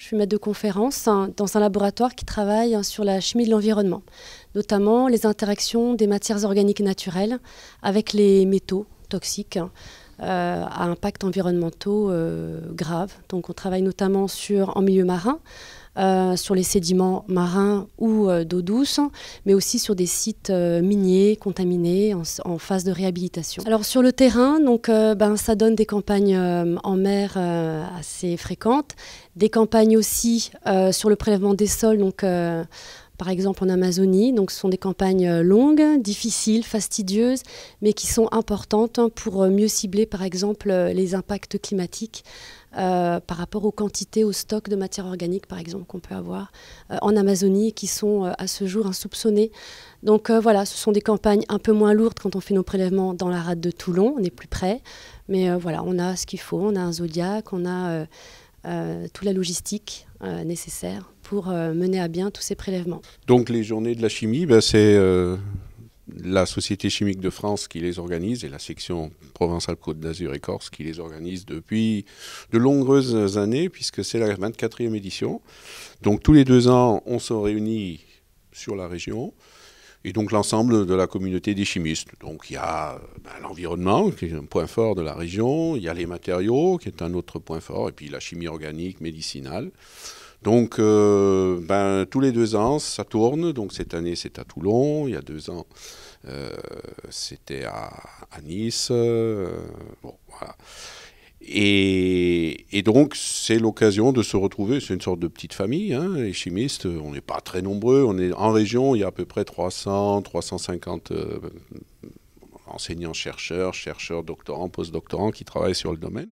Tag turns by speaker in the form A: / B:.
A: Je suis maître de conférence dans un laboratoire qui travaille sur la chimie de l'environnement, notamment les interactions des matières organiques naturelles avec les métaux toxiques à impact environnementaux graves. Donc on travaille notamment en milieu marin, sur les sédiments marins ou d'eau douce, mais aussi sur des sites miniers contaminés en phase de réhabilitation. Alors sur le terrain, donc, ça donne des campagnes en mer assez fréquentes, des campagnes aussi sur le prélèvement des sols, donc, par exemple en Amazonie. Donc ce sont des campagnes longues, difficiles, fastidieuses, mais qui sont importantes pour mieux cibler par exemple les impacts climatiques par rapport aux quantités, aux stocks de matières organiques par exemple qu'on peut avoir en Amazonie qui sont à ce jour insoupçonnés. Donc voilà, ce sont des campagnes un peu moins lourdes quand on fait nos prélèvements dans la rade de Toulon, on est plus près, mais voilà, on a ce qu'il faut, on a un Zodiac, on a toute la logistique nécessaire pour mener à bien tous ces prélèvements.
B: Donc les journées de la chimie, c'est la Société chimique de France qui les organise et la section Provence-Alpes-Côte d'Azur et Corse qui les organise depuis de longues années puisque c'est la 24e édition. Donc tous les 2 ans, on se réunit sur la région et donc l'ensemble de la communauté des chimistes. Donc il y a l'environnement qui est un point fort de la région, il y a les matériaux qui est un autre point fort et puis la chimie organique, médicinale. Donc, tous les 2 ans, ça tourne. Donc, cette année, c'est à Toulon. Il y a 2 ans, c'était à Nice. Bon, voilà. Et donc, c'est l'occasion de se retrouver. C'est une sorte de petite famille, hein, les chimistes. On n'est pas très nombreux. On est en région, il y a à peu près 300, 350 enseignants-chercheurs, chercheurs, doctorants, post-doctorants qui travaillent sur le domaine.